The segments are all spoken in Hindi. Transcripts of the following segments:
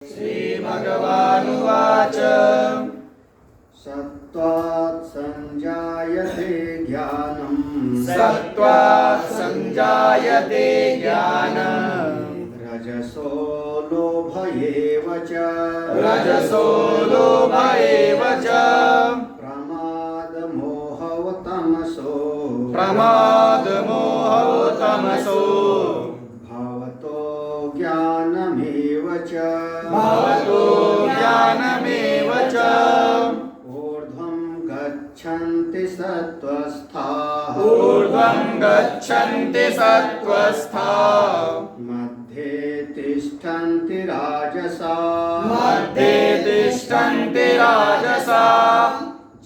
श्रीभगवानुवाच सत्त्वात् संजायते ज्ञानम् सत्त्वात् संजायते ज्ञानम् रजसो लोभ एव च रजसो लोभ एव च प्रमादमोहौ तमसो प्रमादमोहौ तमसो भवतो ज्ञानमेव च भवतो ज्ञानमेव च ऊर्ध्वं गच्छन्ति सत्त्वस्थाः ऊर्ध्वं गच्छन्ति सत्त्वस्थाः मध्ये तिष्ठन्ति राजसाः मध्ये तिष्ठन्ति राजसाः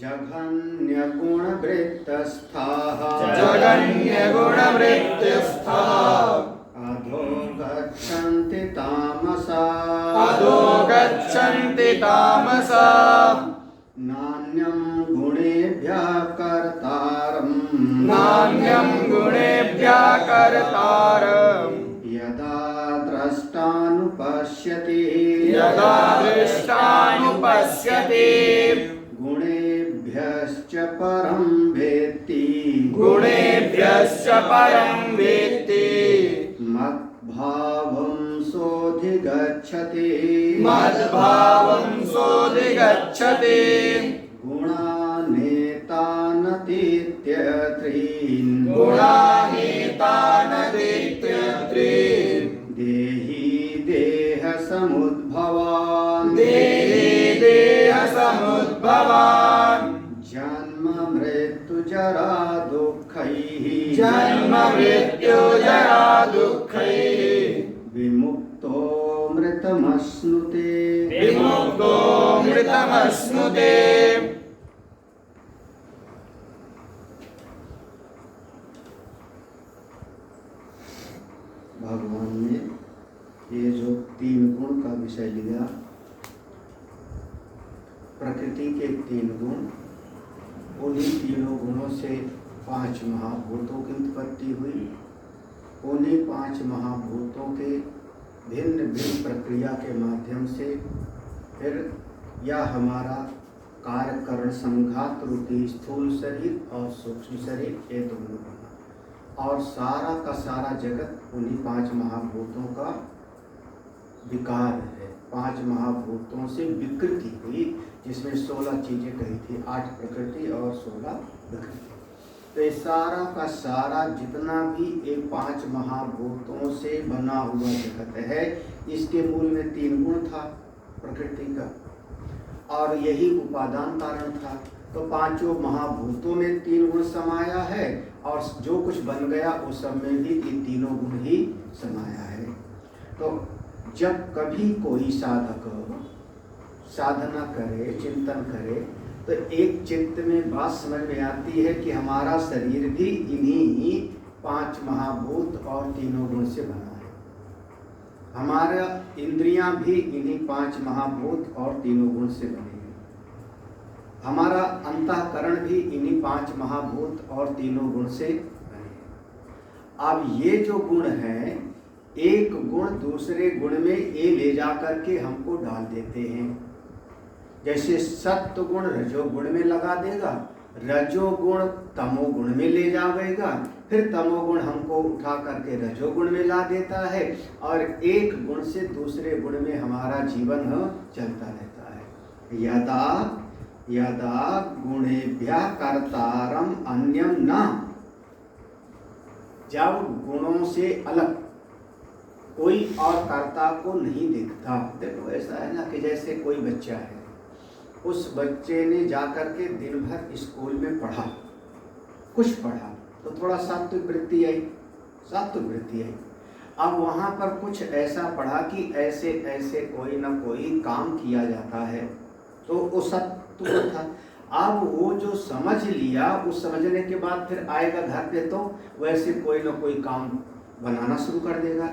जघन्यगुणवृत्तस्थाः जगन्यगुणवृत्तिस्थाः अधो गच्छन्ति तामसाः अधो गच्छन्ति तामसाः नान्यं गुणेभ्यः कर्तारम् नान्यं गुणेभ्यः कर्तारम् यदा द्रष्टानुपश्यति यदा दृष्टानुपश्यति गुणेभ्यश्च परं वेत्ति गुणेभ्यश्च परं वेत्ति मद्भावं सोऽधिगच्छति मद्भावं सोऽधिगच्छति गुणानेतानतीत्यत्रीन् गुणानेतानतीत्यत्रीन् देहि देहसमुद्भवान् देहि देहसमुद्भवान् जन्म मृत्युजरा दुःखैः जन्म मृत्युजरा दुःखैः विमुक्तो मृतमश्नुते विमुक्तो मृतमश्नुते भगवान ने ये जो तीन गुण का विषय लिया, प्रकृति के तीन गुण, उन्हीं तीनों गुणों से पांच महाभूतों की उत्पत्ति हुई। उन्हीं पांच महाभूतों के भिन्न भिन्न प्रक्रिया के माध्यम से फिर यह हमारा कार्यकरण संघात रूपी स्थूल शरीर और सूक्ष्म शरीर ये दोनों बना, और सारा का सारा जगत उन्हीं पांच महाभूतों का विकार है। पांच महाभूतों से विकृति हुई, जिसमें 16 चीजें कही थी, 8 प्रकृति और 16 विकृति। तो ये सारा का सारा जितना भी एक पांच महाभूतों से बना हुआ जगत है, इसके मूल में तीन गुण था प्रकृति का, और यही उपादान कारण था। तो पांचों महाभूतों में तीन गुण समाया है, और जो कुछ बन गया उस सब में भी ये तीनों गुण ही समाया है। तो जब कभी कोई साधक साधना करे, चिंतन करे, तो एक चित्त में बात समझ में आती है कि हमारा शरीर भी इन्हीं पांच महाभूत और तीनों गुण से बना है। हमारा इंद्रियां भी इन्हीं पांच महाभूत और तीनों गुण से बने हैं। हमारा अंतःकरण भी इन्हीं पांच महाभूत और तीनों गुण से बने हैं। अब ये जो गुण है, एक गुण दूसरे गुण में ये ले जा करके हमको डाल देते हैं। जैसे सत्व गुण रजोगुण में लगा देगा, रजोगुण तमोगुण में ले जाएगा, फिर तमोगुण हमको उठा करके रजोगुण में ला देता है, और एक गुण से दूसरे गुण में हमारा जीवन चलता रहता है। यदा यदा गुणेभ्यः कर्तारम् अन्यं न, जब गुणों से अलग कोई और कर्ता को नहीं देखता। देखो ऐसा है ना कि जैसे कोई बच्चा है, उस बच्चे ने जाकर के दिन भर स्कूल में पढ़ा, कुछ पढ़ा, तो थोड़ा सात्विक वृत्ति आई, सात्विक वृत्ति आई। अब वहाँ पर कुछ ऐसा पढ़ा कि ऐसे ऐसे कोई ना कोई काम किया जाता है, तो वो सत्व था। अब वो जो समझ लिया, उस समझने के बाद फिर आएगा घर पे, तो वैसे कोई ना कोई काम बनाना शुरू कर देगा।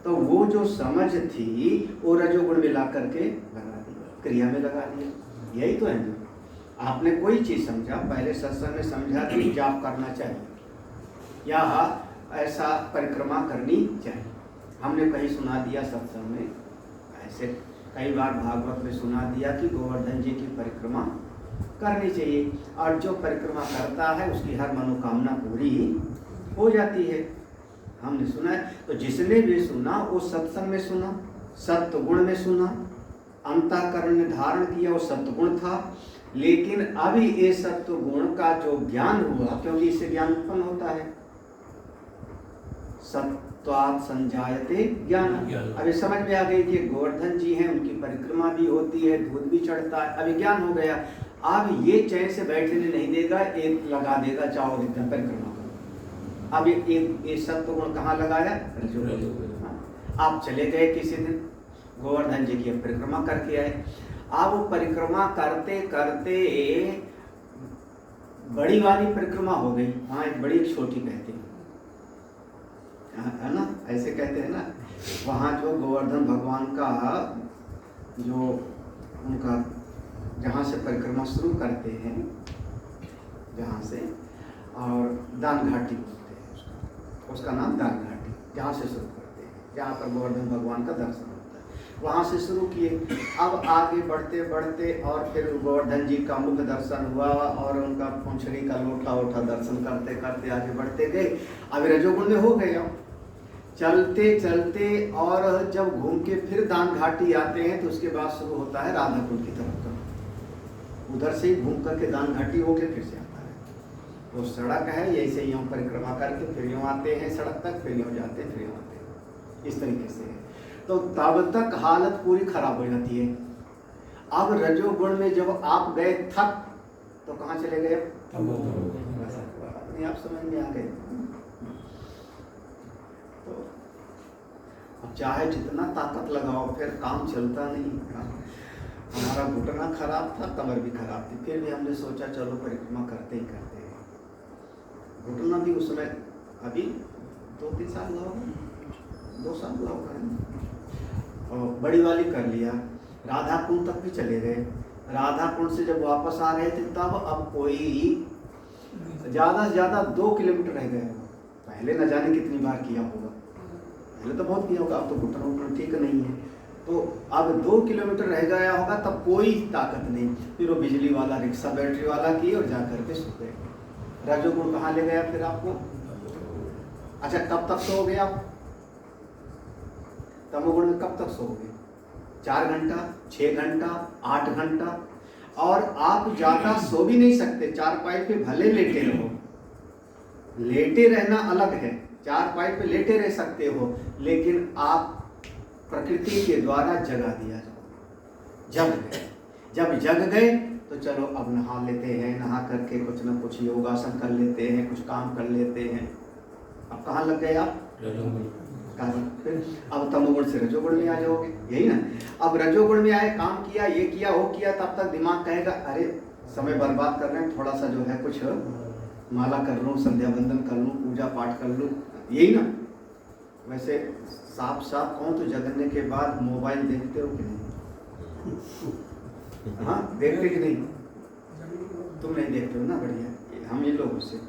तो वो जो समझ थी वो रजोगुण में ला करके बना दिया, क्रिया में लगा दिया। यही तो है ना, आपने कोई चीज़ समझा, पहले सत्संग में समझा कि जाप करना चाहिए या ऐसा परिक्रमा करनी चाहिए, हमने कहीं सुना दिया सत्संग में, ऐसे कई बार भागवत में सुना दिया कि गोवर्धन जी की परिक्रमा करनी चाहिए, और जो परिक्रमा करता है उसकी हर मनोकामना पूरी हो जाती है। हमने सुना है, तो जिसने भी सुना वो सत्संग में सुना, सत्य गुण में सुना, अंतःकरण में धारण किया वो सत्गुण था। लेकिन अभी ये सत्व गुण का जो ज्ञान हुआ, क्योंकि इससे ज्ञान उत्पन्न होता है, सत्वात् संजायते ज्ञान। अभी समझ में आ गई कि गोवर्धन जी हैं, उनकी परिक्रमा भी होती है, दूध भी चढ़ता है, अभी ज्ञान हो गया। अब ये चैन से बैठने नहीं देगा, एक लगा देगा, चाहो एकदम परिक्रमा करो। अब ये सत्व गुण कहाँ लगाया? आप चले गए किसी दिन गोवर्धन जी की परिक्रमा करके आए। आप वो परिक्रमा करते करते बड़ी वाली परिक्रमा हो गई, हाँ एक बड़ी एक छोटी कहते हैं, है ना, ऐसे कहते हैं ना। वहाँ जो गोवर्धन भगवान का जो उनका जहाँ से परिक्रमा शुरू करते हैं, जहाँ से, और दान घाटी बोलते हैं उसका नाम दान घाटी, जहाँ से शुरू करते हैं, जहाँ पर गोवर्धन भगवान का दर्शन होता है, वहाँ से शुरू किए। अब आगे बढ़ते बढ़ते और फिर गोवर्धन जी का मुख दर्शन हुआ और उनका पूंछड़ी का लोटा वोटा दर्शन करते करते आगे बढ़ते गए। अब रजोगुण में हो गए, चलते चलते, और जब घूम के फिर दान घाटी आते हैं तो उसके बाद शुरू होता है राधा कुंड की तरफ का, उधर से ही घूम करके दान घाटी होके फिर से आता है। तो सड़क है, ऐसे यूँ परिक्रमा करके फिर यूँ आते हैं सड़क तक, फिर यूँ जाते हैं, फिर यूँ आते हैं, इस तरीके से है। तो तब तक हालत पूरी खराब हो जाती है। अब रजोगुण में जब आप गए थक, तो कहाँ चले गए? अपने आप समझ में आ गए। तो अब चाहे जितना ताकत लगाओ फिर काम चलता नहीं। हमारा घुटना खराब था, कमर भी खराब थी, फिर भी हमने सोचा चलो परिक्रमा करते ही करते हैं। घुटना भी उस समय अभी 2-3 साल हुआ, 2 साल हुआ होगा, और बड़ी वाली कर लिया। राधा कुंड तक भी चले गए। राधा कुंड से जब वापस आ रहे थे तब अब कोई ज़्यादा से ज़्यादा 2 किलोमीटर रह गए। पहले न जाने कितनी बार किया होगा, पहले तो बहुत किया होगा, अब तो घुटना उठना ठीक नहीं है। तो अब 2 किलोमीटर रह गया होगा, तब कोई ताकत नहीं। फिर वो बिजली वाला रिक्शा बैटरी वाला किए और जा करके सो गए। रजोगुण कहाँ ले गया फिर आपको? अच्छा, कब तक सो गए आप? तमोगुण में कब तक सोओगे? 4 घंटा, 6 घंटा, 8 घंटा, और आप ज़्यादा सो भी नहीं सकते। चारपाई पे भले लेटे रहो, लेटे रहना अलग है, चारपाई पे लेटे रह सकते हो, लेकिन आप प्रकृति के द्वारा जगा दिया जाओ। जग गए, जब जग गए तो चलो अब नहा लेते हैं, नहा करके कुछ ना कुछ योगासन कर लेते हैं, कुछ काम कर लेते हैं। अब कहाँ लग गए आप? फिर अब तमोगुण से रजोगुण में आ जाओगे, यही ना। अब रजोगुण में आए, काम किया, ये किया, वो किया, तब तक दिमाग कहेगा अरे समय बर्बाद कर रहे हैं, थोड़ा सा जो है कुछ माला कर लूँ, संध्या बंदन कर लूँ, पूजा पाठ कर लूँ, यही ना। वैसे साफ साफ कहूँ तो जगने के बाद मोबाइल देखते हो कि नहीं? हाँ, देखते कि नहीं? तुम नहीं देखते हो ना, बढ़िया। हम ये लोग उससे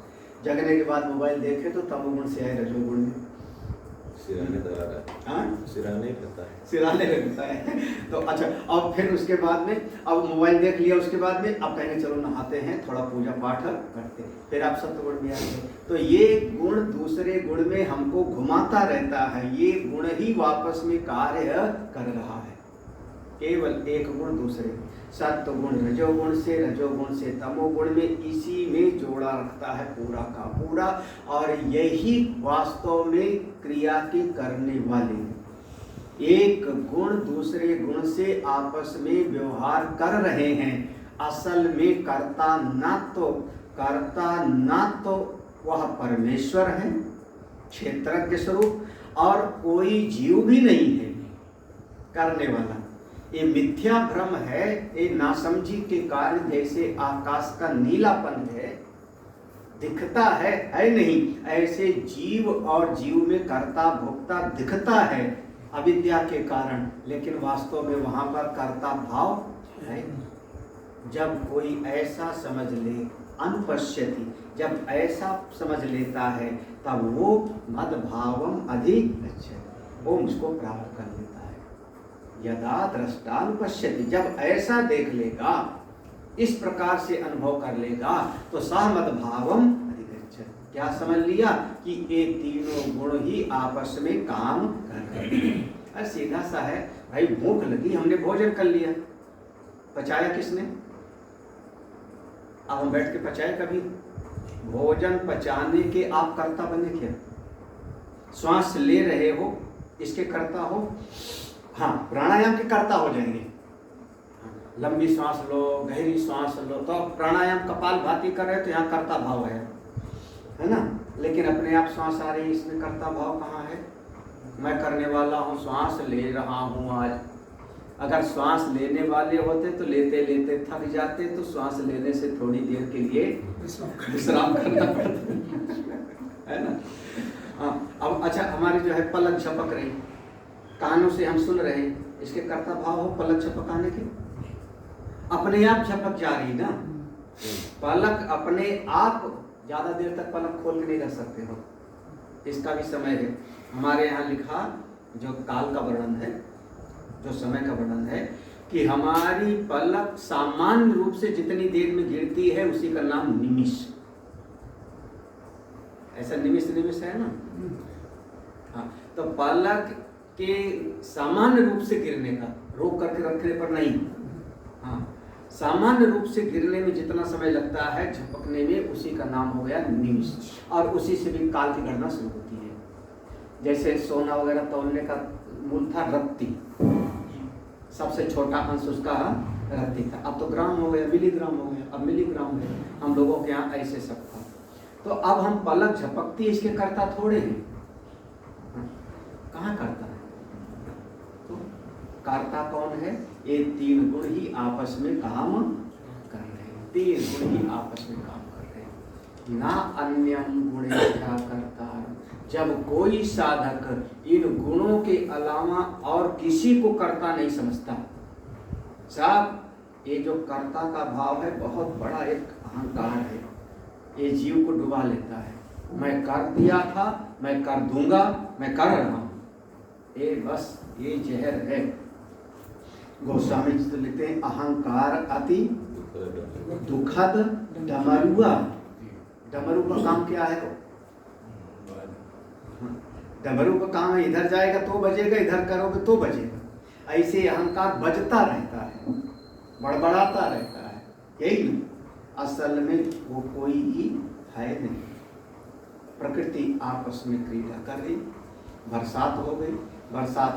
जगने के बाद मोबाइल देखे तो तमोगुण से आए रजोगुण में, सिराने लगता है। तो अच्छा, अब फिर उसके बाद में अब मोबाइल देख लिया, उसके बाद में अब कहेंगे चलो नहाते हैं, थोड़ा पूजा पाठ करते हैं, फिर आप सत्वगुण में आएंगे। तो ये गुण दूसरे गुण में हमको घुमाता रहता है, ये गुण ही वापस में कार्य कर रहा है। केवल एक गुण दूसरे, सत्वगुण रजोगुण से, रजोगुण से तमोगुण में, इसी में जोड़ा रखता है पूरा का पूरा। और यही वास्तव में क्रिया के करने वाले, एक गुण दूसरे गुण से आपस में व्यवहार कर रहे हैं। असल में कर्ता ना तो वह परमेश्वर है, क्षेत्रज्ञ स्वरूप, और कोई जीव भी नहीं है करने वाला। ये मिथ्या भ्रम है, ये नासमझी के कारण जैसे आकाश का नीलापन है, दिखता है नहीं, ऐसे जीव और जीव में कर्ता भोक्ता दिखता है अविद्या के कारण, लेकिन वास्तव में वहाँ पर कर्ता भाव है। जब कोई ऐसा समझ ले, अनुपश्यति, जब ऐसा समझ लेता है तब वो मद भावम अधिगच्छति, वो मुझको प्राप्त कर लेता है। यदा दृष्टानुपश्यति, जब ऐसा देख लेगा, इस प्रकार से अनुभव कर लेगा, तो सह मद्भावम अधिगच्छति। क्या समझ लिया कि ये तीनों गुण ही आपस में काम कर रहे हैं। अरे सीधा सा है भाई, भूख लगी, हमने भोजन कर लिया, पचाया किसने? अब हम बैठ के पचाए कभी? भोजन पचाने के आप कर्ता बने क्या? श्वास ले रहे हो, इसके कर्ता हो? हाँ, प्राणायाम के कर्ता हो जाएंगे। लंबी श्वास लो, गहरी श्वास लो, तो प्राणायाम कपालभाति कर रहे हो तो यहाँ कर्ता भाव है ना? लेकिन अपने आप श्वास आ रही है, इसमें कर्ता भाव कहाँ है? मैं करने वाला हूँ, श्वास ले रहा हूँ आज। अगर श्वास लेने वाले होते तो लेते लेते थक जाते, तो श्वास लेने से थोड़ी देर के लिए विश्राम करना पड़ता है ना? हाँ, अब अच्छा, हमारी जो है पलक झपक रही, कानों से हम सुन रहे हैं, इसके कर्ता भाव हो पलक झपकाने के? अपने आप झपक जा रही ना पलक, अपने आप ज्यादा देर तक पलक खोल के नहीं रह सकते हो, इसका भी समय है। हमारे यहाँ लिखा जो काल का वर्णन है, जो समय का वर्णन है, कि हमारी पलक सामान्य रूप से जितनी देर में गिरती है उसी का नाम निमिष। ऐसा निमिष है ना? हाँ, तो पलक के सामान्य रूप से गिरने का, रोक करके रखने पर नहीं, हाँ, सामान्य रूप से गिरने में जितना समय लगता है झपकने में, उसी का नाम हो गया निमिष। और उसी से भी काल की गणना शुरू होती है। जैसे सोना वगैरह तौलने का मूल था रत्ती, सबसे छोटा अंश उसका रत्ती था। अब तो ग्राम हो गया, मिलीग्राम हो गया, अब मिलीग्राम है। हम लोगों के यहाँ ऐसे सब था। तो अब हम पलक झपकती, इसके कर्ता थोड़े हैं, कहाँ करता है? तो कर्ता कौन है? ये तीन गुण ही आपस में काम कर रहे हैं, तीन गुण ही आपस में काम कर रहे हैं। ना अन्यम गुणेभ्यः कर्ता, जब कोई साधक इन गुणों के अलावा और किसी को कर्ता नहीं समझता। साहब, ये जो कर्ता का भाव है बहुत बड़ा एक अहंकार है, ये जीव को डुबा लेता है। मैं कर दिया था, मैं कर दूंगा, मैं कर रहा हूं, ये बस ये जहर है। गोस्वामी जी तो लिखते हैं, अहंकार अति दुखद डमरुआ। डमरू का काम क्या है? डमरू का काम है इधर जाएगा तो बजेगा, इधर करोगे तो बजेगा। ऐसे अहंकार बजता रहता है, बड़बड़ाता रहता है, यही नहीं। असल में वो कोई ही है नहीं। प्रकृति आपस में क्रीड़ा कर रही, बरसात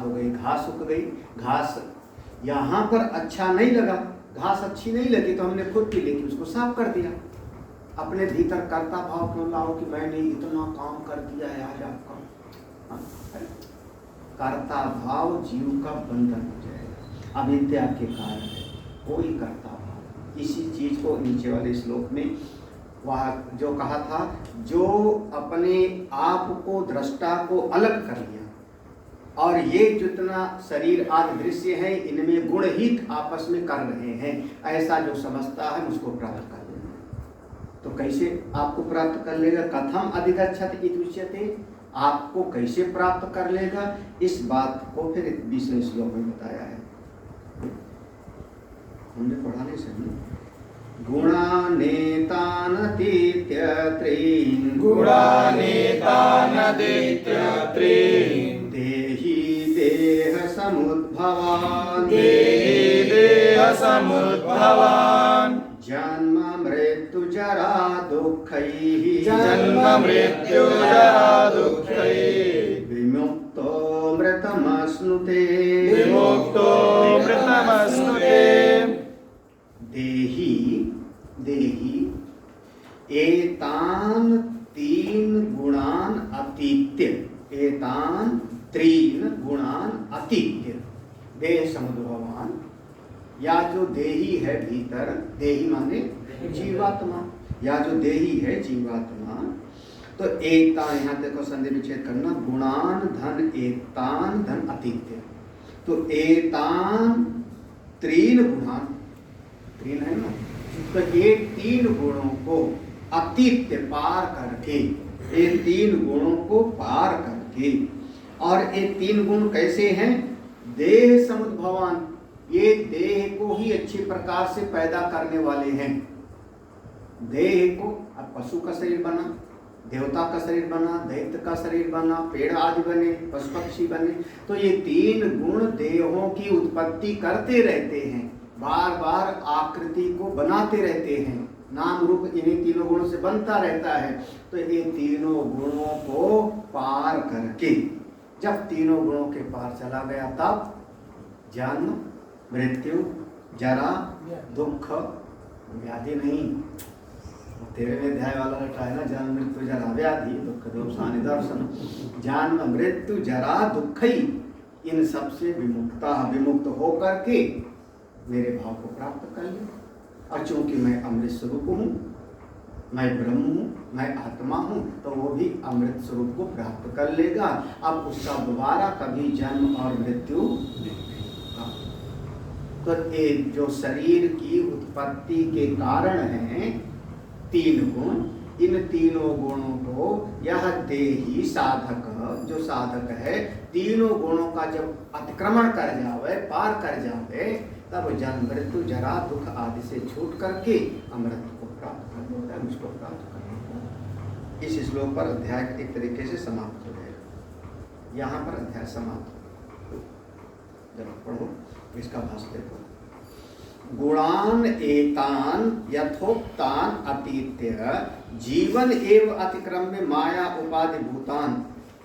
हो गई, घास उग गई। घास यहाँ पर अच्छा नहीं लगा, घास अच्छी नहीं लगी, तो हमने खुद की लेके उसको साफ कर दिया। अपने भीतर कर्ता भाव क्यों लाओ कि मैंने इतना काम कर दिया है आज आपका? कर्ता भाव जीव का बंधन हो जाएगा, अविद्या के कारण कोई कर्ता भाव। इसी चीज को नीचे वाले श्लोक में वह जो कहा था, जो अपने आप को दृष्टा को अलग कर लिया, और ये जितना शरीर आदि दृश्य है इनमें गुण ही आपस में कर रहे हैं, ऐसा जो समझता है उसको प्राप्त कर लेना। तो कैसे आपको प्राप्त कर लेगा? कथम अधिगच्छति इति उच्यते, आपको कैसे प्राप्त कर लेगा, इस बात को फिर 20वें श्लोक में बताया है। हमने पढ़ा नहीं सही। गुणानेतानतीत्य त्रीन्, गुणानेतानतीत्य त्रीन्, देहि देह समुद्भवान्, देहि देह समुद्भवान्, जन्म मृत्यु जरा दुःखैः, जन्म मृत्यु जरा दुःखैः, विमुक्तो मृतमश्नुते, विमुक्तो मृतमश्नुते। देहि एतान तीन गुणान अतीत्य, एतान त्रीन गुणान अतीत्य, देह समुद्भवान, या जो देही है भीतर, देही माने जीवात्मा, या जो देही है जीवात्मा, तो एतान, यहाँ देखो संधि विच्छेद करना, गुणान धन एतान धन अतीत्य, तो एतान तीन गुणान, तीन है ना, तो ये तीन गुणों को अतीत्य पार करके, ये तीन गुणों को पार करके, और ये तीन गुण कैसे हैं? देह समुद्भवान, ये देह को ही अच्छी प्रकार से पैदा करने वाले हैं। देह को, अब पशु का शरीर बना, देवता का शरीर बना, दैत्य का शरीर बना, पेड़ आदि बने, पशु पक्षी बने, तो ये तीन गुण देहों की उत्पत्ति करते रहते हैं, बार बार आकृति को बनाते रहते हैं, नाम रूप इन्हीं तीनों गुणों से बनता रहता है। तो ये तीनों गुणों को पार करके, जब तीनों गुणों के पार चला गया, तब जन्म मृत्यु जरा दुख व्याधि नहीं, 13वें अध्याय वाला रटा है ना, जन्म मृत्यु जरा व्याधि दुख दोषानि दर्शन, जन्म मृत्यु जरा दुख ही, इन सब से विमुक्त होकर के मेरे भाव को प्राप्त कर ले। और चूंकि मैं अमृत स्वरूप हूँ, मैं ब्रह्म हूँ, मैं आत्मा हूँ, तो वो भी अमृत स्वरूप को प्राप्त कर लेगा। अब उसका दोबारा कभी जन्म और मृत्यु नहीं। तो ये जो शरीर की उत्पत्ति के कारण हैं तीन गुण, इन तीनों गुणों को यह देही साधक, जो साधक है, तीनों गुणों का जब अतिक्रमण कर जावे, पार कर जावे, तब जन्म मृत्यु जरा दुख आदि से छूट करके अमृत को प्राप्त कर लेता है, मुझको प्राप्त कर लेता है। इस श्लोक पर अध्याय एक तरीके से समाप्त हो जाएगा। यहाँ पर अध्याय समाप्त हो, जब पढ़ो इसका भाष्य देखो। गुणान एतान यथोक्तान अतीत्य जीवन एव अतिक्रम्य माया उपाधि भूतान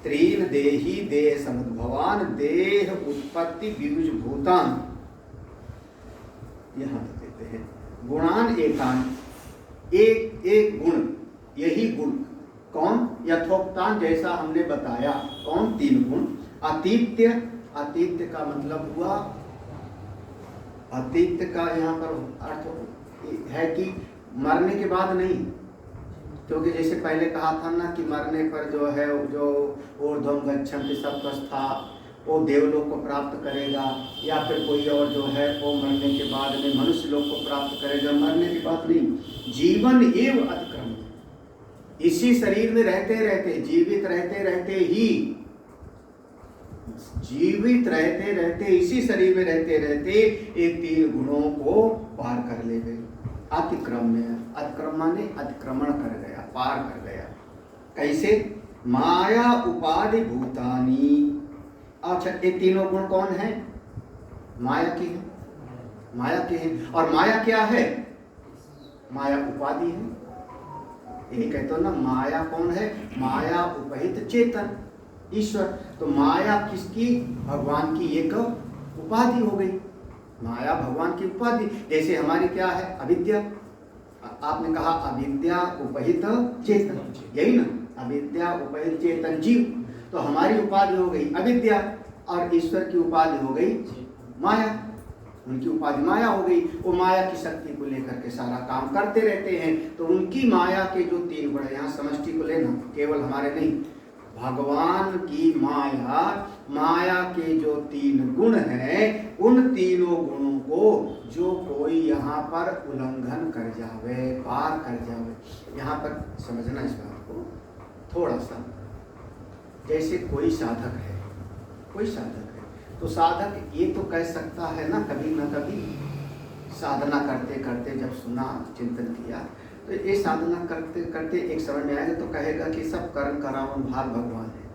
त्रीन देही देह समुद्भवान देह उत्पत्ति बीज भूतान। यहाँ तो कहते हैं गुणान एतान, एक एक गुण, यही गुण कौन, यथोक्तान जैसा हमने बताया, कौन, तीन गुण। अतीत्य, अतीत्य का मतलब हुआ, अतीत का यहाँ पर अर्थ है कि मरने के बाद नहीं, क्योंकि जैसे पहले कहा था ना कि मरने पर जो है, जो ऊर्ध्वं गच्छन्ति सत्त्वस्था, वो देवलोक को प्राप्त करेगा, या फिर कोई और जो है वो मरने के बाद में मनुष्य लोक को प्राप्त करेगा। मरने की बात नहीं, जीवन एव अतिक्रम, इसी शरीर में रहते रहते, जीवित रहते रहते ही, जीवित रहते रहते, इसी शरीर में रहते रहते एक तीन गुणों को पार कर ले गए। अतिक्रम्य, अतिक्रम माने अतिक्रमण कर गया, पार कर गया। कैसे? माया उपाधि भूतानी। अच्छा, ये तीनों गुण कौन है? माया की है, माया के हैं। और माया क्या है? माया उपाधि है। यही कहते हो ना, माया कौन है? माया उपहित चेतन ईश्वर। तो माया किसकी? भगवान की एक उपाधि हो गई। माया भगवान की उपाधि। जैसे हमारी क्या है? अविद्या। आपने कहा अविद्या उपहित चेतन, यही ना, अविद्या उपहित चेतन जीव। तो हमारी उपाधि हो गई अविद्या, और ईश्वर की उपाधि हो गई माया। उनकी उपाधि माया हो गई। वो माया की शक्ति को लेकर के सारा काम करते रहते हैं। तो उनकी माया के जो तीन गुण, यहाँ समष्टि को लेना, केवल हमारे नहीं, भगवान की माया, माया के जो तीन गुण हैं, उन तीनों गुणों को जो कोई यहाँ पर उल्लंघन कर जावे, पार कर जावे। यहाँ पर समझना इस बात को थोड़ा सा। जैसे कोई साधक है, कोई साधक है, तो साधक ये तो कह सकता है ना, कभी ना कभी साधना करते करते जब सुना, चिंतन किया, तो ये साधना करते करते एक समय में आएगा तो कहेगा कि सब कर्म करावन भार भगवान है।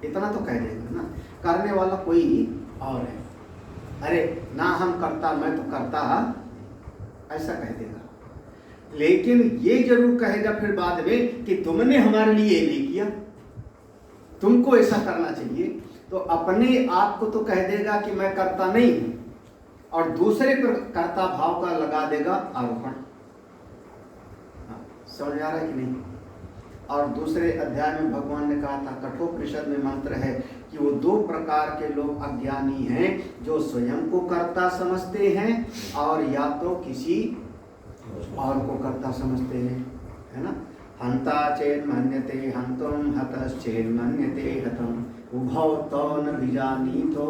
इतना तो कह देगा ना, करने वाला कोई और है। अरे ना हम करता, मैं तो करता, ऐसा कह देगा। लेकिन ये जरूर कहेगा फिर बाद में कि तुमने हमारे लिए ये नहीं किया, तुमको ऐसा करना चाहिए। तो अपने आप को तो कह देगा कि मैं करता नहीं हूं, और दूसरे पर कर्ता भाव का लगा देगा आरोपण। समझ आ रहा है कि नहीं? और दूसरे अध्याय में भगवान ने कहा था, कठोपनिषद में मंत्र है कि वो दो प्रकार के लोग अज्ञानी हैं, जो स्वयं को कर्ता समझते हैं और या तो किसी और को कर्ता समझते हैं, है ना। हंता चेन मन्यते हंतुम, हतश्चेन मन्यते हतम, उभौ तो न विजानीतो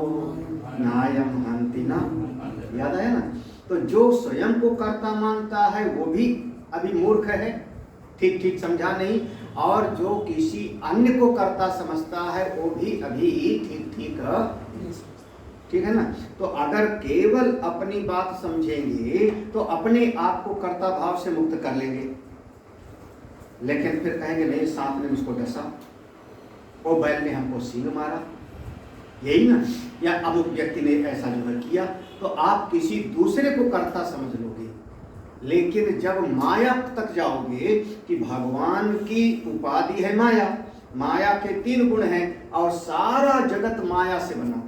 नायम हंति न। याद आया ना? तो जो स्वयं को कर्ता मानता है वो भी अभी मूर्ख है, ठीक ठीक समझा नहीं, और जो किसी अन्य को कर्ता समझता है वो भी अभी ठीक ठीक ठीक है ना। तो अगर केवल अपनी बात समझेंगे तो अपने आप को कर्ता भाव से मुक्त कर लेंगे, लेकिन फिर कहेंगे नहीं सांप ने मुझको डसा और बैल ने हमको सींग मारा, यही ना, या अमुक व्यक्ति ने ऐसा जो है किया, तो आप किसी दूसरे को कर्ता समझ लोगे। लेकिन जब माया तक जाओगे कि भगवान की उपाधि है माया, माया के 3 गुण हैं और सारा जगत माया से बना,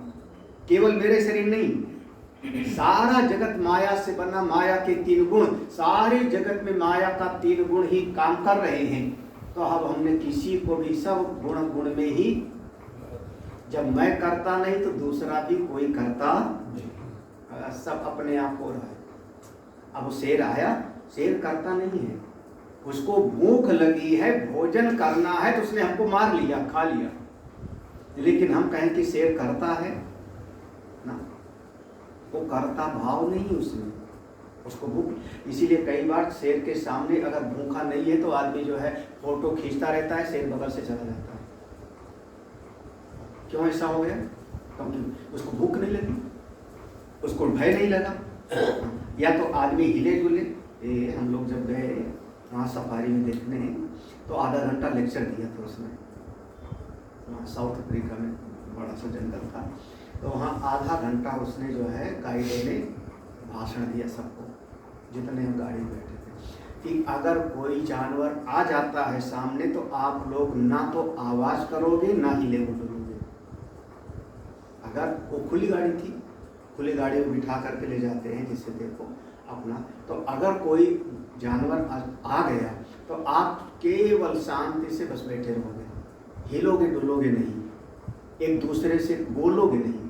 केवल मेरे शरीर नहीं, सारा जगत माया से बना, माया के 3 गुण, सारे जगत में माया का 3 गुण ही काम कर रहे हैं। तो अब हमने किसी को भी सब गुण में ही, जब मैं करता नहीं तो दूसरा भी कोई करता, सब अपने आप हो रहा है। अब शेर आया, शेर करता नहीं है, उसको भूख लगी है, भोजन करना है, तो उसने हमको मार लिया, खा लिया। लेकिन हम कहें कि शेर करता है ना, वो करता भाव नहीं उसमें, उसको भूख। इसीलिए कई बार शेर के सामने अगर भूखा नहीं है तो आदमी जो है फोटो खींचता रहता है, शेर बगल से चला जाता है। क्यों ऐसा हो गया? क्योंकि उसको भूख नहीं लगी, उसको भय नहीं लगा। या तो आदमी हिले डुले, हम लोग जब गए वहाँ सफारी में देखने, तो आधा घंटा लेक्चर दिया था उसने, वहाँ साउथ अफ्रीका में बड़ा सा जंगल था, तो वहाँ आधा घंटा उसने जो है गाइड ने भाषण दिया सबको, जितने हम गाड़ी में बैठे थे, कि अगर कोई जानवर आ जाता है सामने तो आप लोग ना तो आवाज़ करोगे ना हिले डुलोगे। अगर वो खुली गाड़ी थी, खुली गाड़ी में बिठा करके ले जाते हैं जिससे देखो अपना, तो अगर कोई जानवर आ गया तो आप केवल शांति से बस बैठे रहोगे, हिलोगे डुलोगे नहीं, एक दूसरे से बोलोगे नहीं,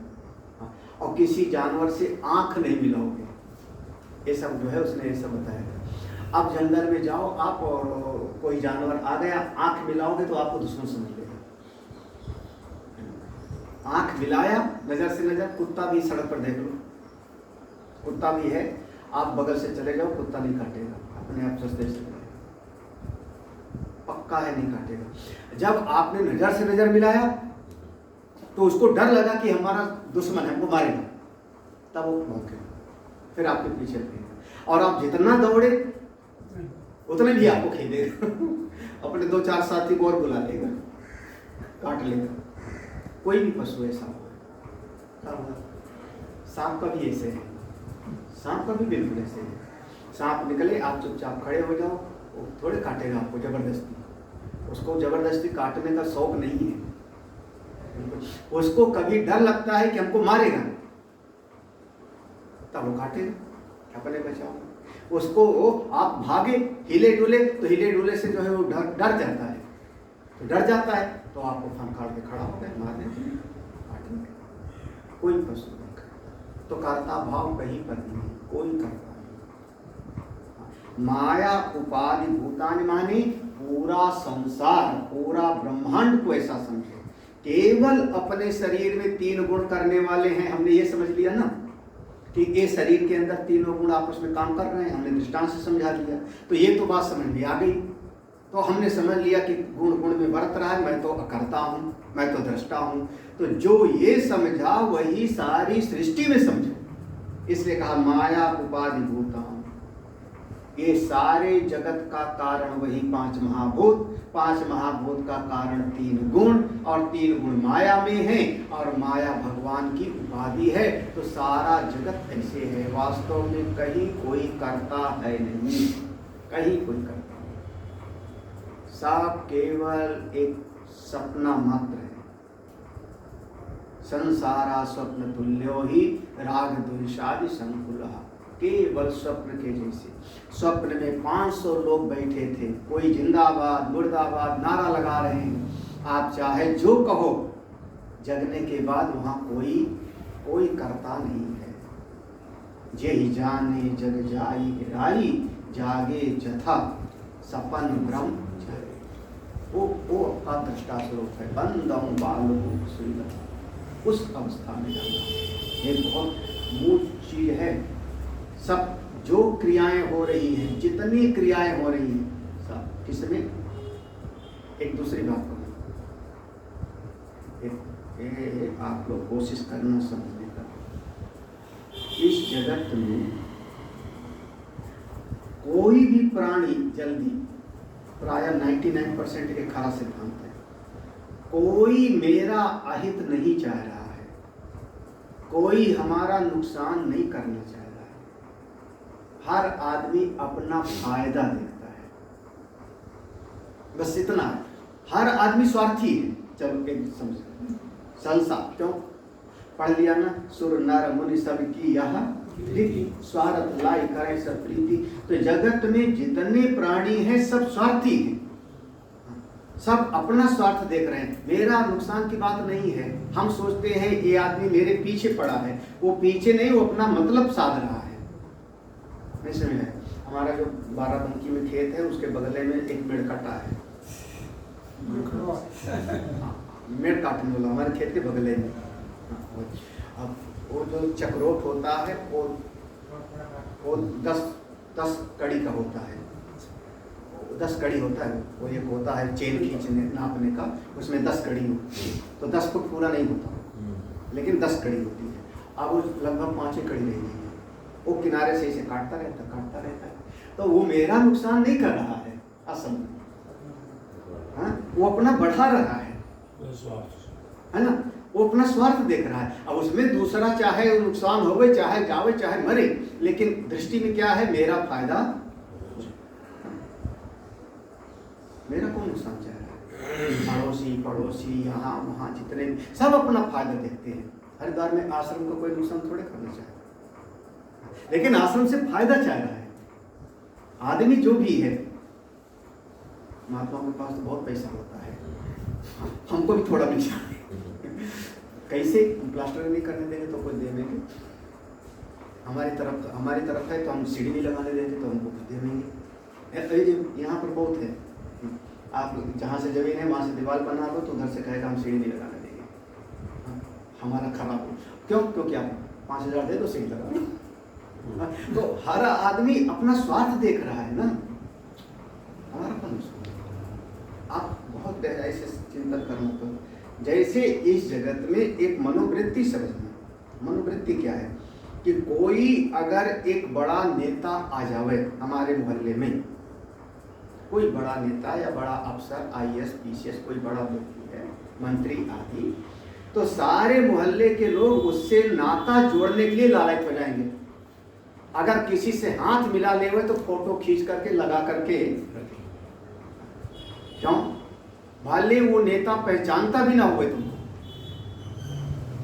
और किसी जानवर से आंख नहीं मिलाओगे। ये सब जो है उसने ये सब बताया। अब जंगल में जाओ आप और कोई जानवर आ गया, आंख मिलाओगे तो आपको दुश्मन समझ लेगा। आंख मिलाया, नजर से नजर, कुत्ता भी सड़क पर देख लो, कुत्ता भी है, आप बगल से चले जाओ, कुत्ता नहीं काटेगा, अपने आप सस्ते से पक्का है, नहीं काटेगा। जब आपने नजर से नजर मिलाया तो उसको डर लगा कि हमारा दुश्मन है, हमको मारेगा, तब वो भौंके, फिर आपके पीछे लगेगा, और आप जितना दौड़े उतने भी आपको खेलेगा। अपने 2-4 साथी को और बुला लेगा, काट लेगा। कोई भी पशु ऐसा होगा। सांप का भी ऐसे है, सांप का भी बिल्कुल ऐसे है। सांप निकले, आप चुपचाप खड़े हो जाओ, वो थोड़े काटेगा आपको जबरदस्ती, उसको जबरदस्ती काटने का शौक नहीं है, उसको कभी डर लगता है कि हमको मारेगा, तब वो काटेगा अपने बचाओ। उसको आप भागे, हिले डुले, तो हिले डुले से जो है वो डर जाता है, तो डर जाता है तो आपको फनकार के खड़ा हो गए, मार देते, कोई पशु नहीं। तो कर्ता भाव कहीं पर नहीं, कोई कर्ता नहीं। माया उपाधि भूतानि माने पूरा संसार, पूरा ब्रह्मांड को ऐसा समझो। केवल अपने शरीर में 3 गुण करने वाले हैं, हमने ये समझ लिया ना कि ये शरीर के अंदर 3 गुण आपस में काम कर रहे हैं, हमने दृष्टांत से समझा दिया, तो ये तो बात समझ में आ गई। तो हमने समझ लिया कि गुण गुण में बरत रहा है, मैं तो अकर्ता हूँ, मैं तो दृष्टा हूँ। तो जो ये समझा वही सारी सृष्टि में समझो। इसलिए कहा माया उपाधि भूतान, ये सारे जगत का कारण वही 5 महाभूत, 5 महाभूत का कारण 3 गुण, और 3 गुण माया में है, और माया भगवान की उपाधि है। तो सारा जगत ऐसे है, वास्तव में कहीं कोई करता है नहीं, कहीं कोई करता नहीं, सब केवल एक सपना मात्र है। संसारा स्वप्न तुल्यो ही राग द्वेषादि संकुलः, केवल स्वप्न के जैसे। स्वप्न में 500 लोग बैठे थे, कोई जिंदाबाद मुर्दाबाद नारा लगा रहे हैं, आप चाहे जो कहो, जगने के बाद वहाँ कोई करता नहीं है। जेहि जाने जग जाई राई, जागे जथा सपन ब्रह्म जाए। वो आपका दृष्टा स्वरूप है, बंदम बालको सुंदर, उस अवस्था में जाना। ये बहुत मूल चीज है। सब जो क्रियाएं हो रही हैं, जितनी क्रियाएं हो रही हैं, सब किसमें? एक दूसरी बात को आप लोग कोशिश करना समझने का, जगत में कोई भी प्राणी जल्दी, प्राय 99% एक खरा सिद्धांत है, कोई मेरा अहित नहीं चाह रहा है, कोई हमारा नुकसान नहीं करना चाह रहा है। हर आदमी अपना फायदा देखता है, बस इतना है। हर आदमी स्वार्थी है। चलो एक समझ संसा क्यों पढ़ लिया ना, सुर नर मुनि सब की यह रीति, स्वार्थ लाई करे सब प्रीति। तो जगत में जितने प्राणी हैं सब स्वार्थी हैं, सब अपना स्वार्थ देख रहे हैं, मेरा नुकसान की बात नहीं है। हम सोचते हैं ये आदमी मेरे पीछे पड़ा है, वो पीछे नहीं, वो अपना मतलब साध रहा है। नहीं समझ में? हमारा जो बाराबंकी में खेत है उसके बगले में एक पेड़ कटा है, मेड़ काटने वाला हमारे खेत के बगले में। अब वो जो चक्रोट होता है वो 10 कड़ी का होता है, 10 कड़ी होता है। वो एक होता है चेन खींचने नापने का, उसमें 10 कड़ी होती है, तो 10 फुट पूरा नहीं होता, लेकिन 10 कड़ी होती है। अब वो लगभग 5 कड़ी रह गई है, वो किनारे से इसे काटता रहता है। तो वो मेरा नुकसान नहीं कर रहा है असल में, हाँ? वो अपना बढ़ा रहा है ना, वो अपना स्वार्थ देख रहा है। अब उसमें दूसरा चाहे नुकसान होवे, चाहे जावे, चाहे मरे, लेकिन दृष्टि में क्या है, मेरा फायदा, मेरा कौन नुकसान चाह रहा है। पड़ोसी यहाँ वहाँ जितने सब अपना फायदा देखते हैं। हरिद्वार में आश्रम को कोई नुकसान थोड़े करना चाहे, लेकिन आश्रम से फायदा चाह रहा है आदमी जो भी है। महात्मा के पास तो बहुत पैसा होता है, हमको भी थोड़ा मिल जाए। कैसे प्लास्टर नहीं करने देंगे तो कोई देंगे, हमारी तरफ है तो हम सीढ़ी नहीं लगाने देंगे तो हमको कुछ देंगे। यहाँ पर बहुत है, आप जहाँ से जमीन है वहाँ से दीवार बना दो तो उधर से कहेगा हम सीढ़ी नहीं लगाने देंगे, हमारा खराब हो। क्यों? क्योंकि आप 5,000 दे दो सीढ़ी लगा दो। तो हर आदमी अपना स्वार्थ देख रहा है ना, हमारा कौन स्वार्थ। आप बहुत गहराई से चिंतन करना। तो जैसे इस जगत में एक मनोवृत्ति समझना। मनोवृत्ति क्या है कि कोई अगर एक बड़ा नेता आ जावे हमारे मोहल्ले में, कोई बड़ा नेता या बड़ा अफसर, IAS PCS कोई बड़ा व्यक्ति है, मंत्री आदि, तो सारे मोहल्ले के लोग उससे नाता जोड़ने के लिए लालच हो जाएंगे। अगर किसी से हाथ मिला ले हुए तो फोटो खींच करके लगा करके, क्यों? भले वो नेता पहचानता भी ना हुए तुमको,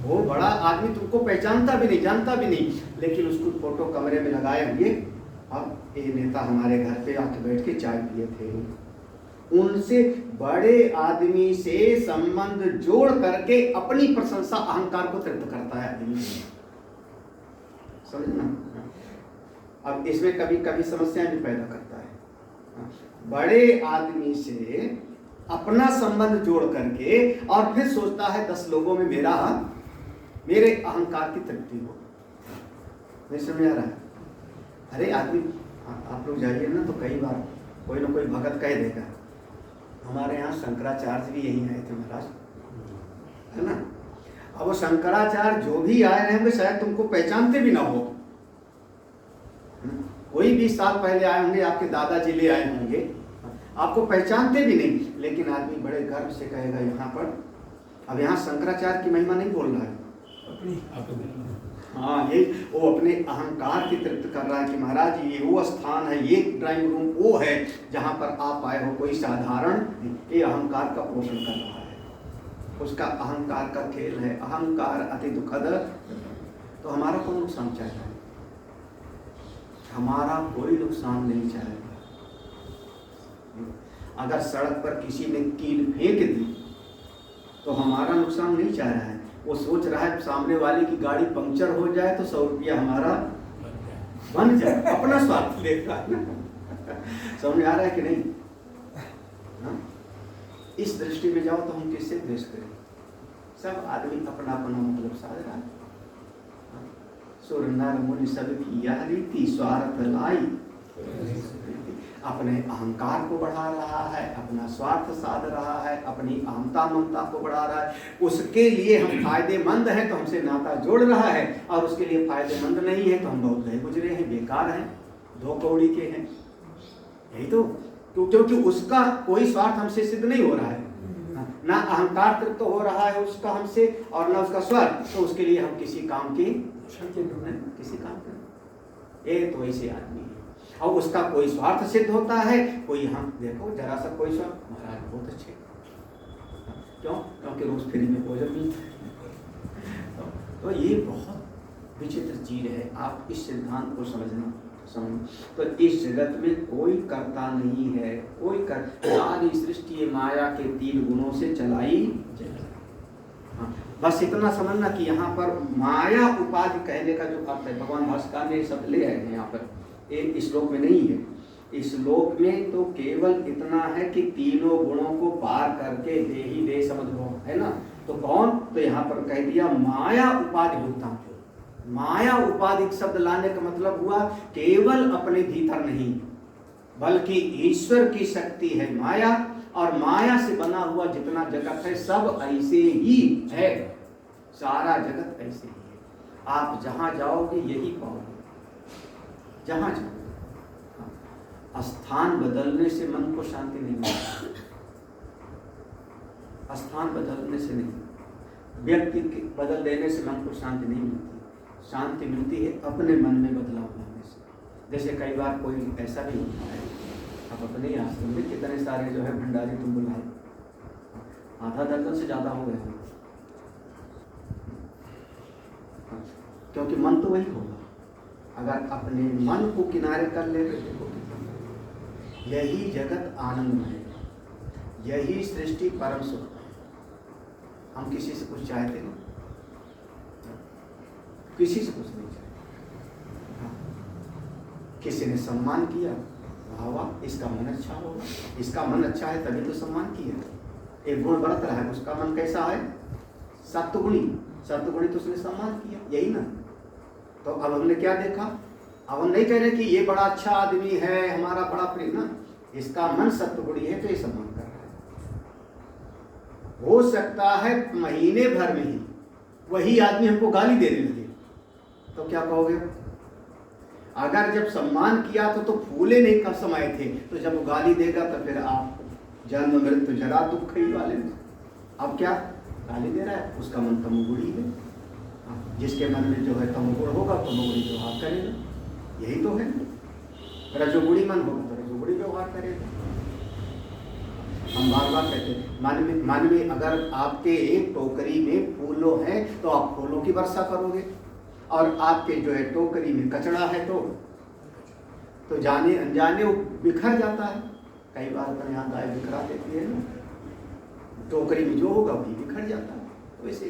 वो बड़ा आदमी तुमको पहचानता भी नहीं, जानता भी नहीं, लेकिन उसको फोटो कमरे में लगाए हुए, अब ये नेता हमारे घर पे आके बैठ के चाय पिए थे। उनसे बड़े आदमी से संबंध जोड़ करके अपनी प्रशंसा, अहंकार को तृप्त करता है आदमी, समझना। अब इसमें कभी कभी समस्याएं भी पैदा करता है। बड़े आदमी से अपना संबंध जोड़ करके और फिर सोचता है 10 लोगों में मेरे अहंकार की तृप्ति हो। नहीं समझ आ रहा है? अरे आदमी, आप लोग जाइए ना तो कई बार कोई ना कोई भगत कह देगा, हमारे यहाँ शंकराचार्य भी यही आए थे महाराज, है ना। अब वो शंकराचार्य जो भी आए रहेंगे शायद तुमको पहचानते भी ना हो, कोई 20 साल पहले आए होंगे, आपके दादाजी ले आए होंगे, आपको पहचानते भी नहीं, लेकिन आदमी बड़े गर्व से कहेगा यहाँ पर, अब यहाँ शंकराचार्य की महिमा नहीं बोल रहा है, हाँ, ये वो अपने अहंकार की तृप्त कर रहा है कि महाराज ये वो स्थान है, ये ड्राइंग रूम वो है जहाँ पर आप आए हो, कोई साधारण, ये अहंकार का पोषण कर रहा है, उसका अहंकार का खेल है। अहंकार अति दुखद। तो हमारा कोई नुकसान चाहेगा? हमारा कोई नुकसान नहीं चाहेगा। अगर सड़क पर किसी ने कील फेंक दी तो हमारा नुकसान नहीं चाह रहा है, वो सोच रहा है सामने वाले की गाड़ी पंक्चर हो जाए तो 100 रुपया हमारा बन जाए, अपना स्वार्थ देख रहा है ना। समझ आ रहा है कि नहीं? हाँ? इस दृष्टि में जाओ तो हम किससे द्वेष करें? सब आदमी अपना अपना मतलब साध रहा है। सुर नर मुनि सब की यह रीति, स्वार्थ लाई। अपने अहंकार को बढ़ा रहा है, अपना स्वार्थ साध रहा है, अपनी अहमता ममता को बढ़ा रहा है, उसके लिए हम फायदेमंद हैं तो हमसे नाता जोड़ रहा है, और उसके लिए फायदेमंद नहीं है तो हम बहुत गए गुजरे हैं, बेकार हैं, दो कौड़ी के हैं। यही तो, क्योंकि उसका कोई स्वार्थ हमसे सिद्ध नहीं हो रहा है, ना अहंकार तृप्त हो रहा है उसका हमसे, और ना उसका स्वार्थ, तो उसके लिए हम किसी काम के किसी काम के ये तो ऐसे आदमी है। और उसका कोई स्वार्थ सिद्ध होता है, कोई हम देखो जरा सा कोई स्वार्थ, महाराज बहुत अच्छे, क्यों? क्योंकि रोज फ्री में भोजन मिलता है। तो ये बहुत विचित्र चीज है, आप इस सिद्धांत को समझना। तो इस जगत में कोई कर्ता नहीं है, कोई सारी सृष्टि ये माया के 3 गुणों से चलाई। हाँ, बस इतना समझना कि यहाँ पर माया उपाधि कहने का जो अर्थ है, भगवान भास्कर ने सब ले आए हैं यहाँ पर, एक श्लोक में नहीं है। इस श्लोक में तो केवल इतना है कि तीनों गुणों को पार करके दे ही दे समझो, है ना। तो कौन? तो यहाँ पर कह दिया माया उपाधि भूता। माया उपाधि शब्द लाने का मतलब हुआ केवल अपने भीतर नहीं, बल्कि ईश्वर की शक्ति है माया, और माया से बना हुआ जितना जगत है सब ऐसे ही है, सारा जगत ऐसे ही है। आप जहां जाओगे यही पाओगे, जहां जाओगे। स्थान बदलने से मन को शांति नहीं मिलती, स्थान बदलने से नहीं, व्यक्ति बदल देने से मन को शांति नहीं मिलती। शांति मिलती है अपने मन में बदलाव लाने से। जैसे कई बार कोई ऐसा भी होता है, अब अपने आश्रम में कितने सारे जो है भंडारी तुम बुलाए, आधा दर्जन से ज़्यादा हो गए हैं, क्योंकि मन तो वही होगा। अगर अपने मन को किनारे कर ले तो देखो, यही जगत आनंद है, यही सृष्टि परम सुख है। हम किसी से कुछ चाहते ना, किसी से कुछ नहीं चाहते। किसी ने सम्मान किया, वाह वाह, इसका मन अच्छा होगा, इसका मन अच्छा है तभी तो सम्मान किया। एक गुण बरत रहा है, उसका मन कैसा है? सत्वगुणी, सत्वगुणी तो उसने सम्मान किया, यही ना। तो अब हमने क्या देखा? अब हम नहीं कह रहे कि ये बड़ा अच्छा आदमी है, हमारा बड़ा प्रिय ना, इसका मन सत्वगुणी है तो ये सम्मान कर रहा है। हो सकता है महीने भर में ही वही आदमी हमको गाली देने लगे, तो क्या कहोगे? अगर जब सम्मान किया तो फूले नहीं कर समाये थे, तो जब वो गाली देगा तो फिर आप जन्म मृत्यु जरा दुख ही वाले में। अब क्या गाली दे रहा है? उसका मन तमोगुणी है। जिसके मन में जो है तमोगुण होगा, तमोगुणी व्यवहार करेगा, यही तो है। रजोगुणी मन होगा तो रजोगुणी व्यवहार करेगा। हम बार बार कहते हैं मानवीय अगर आपके एक टोकरी में फूलों हैं तो आप फूलों की वर्षा करोगे, और आपके जो है टोकरी में कचड़ा है तो जाने अनजाने वो बिखर जाता है। कई बार अपने यहाँ गाय बिखरा देती है ना, टोकरी में जो होगा वही बिखर जाता है। वैसे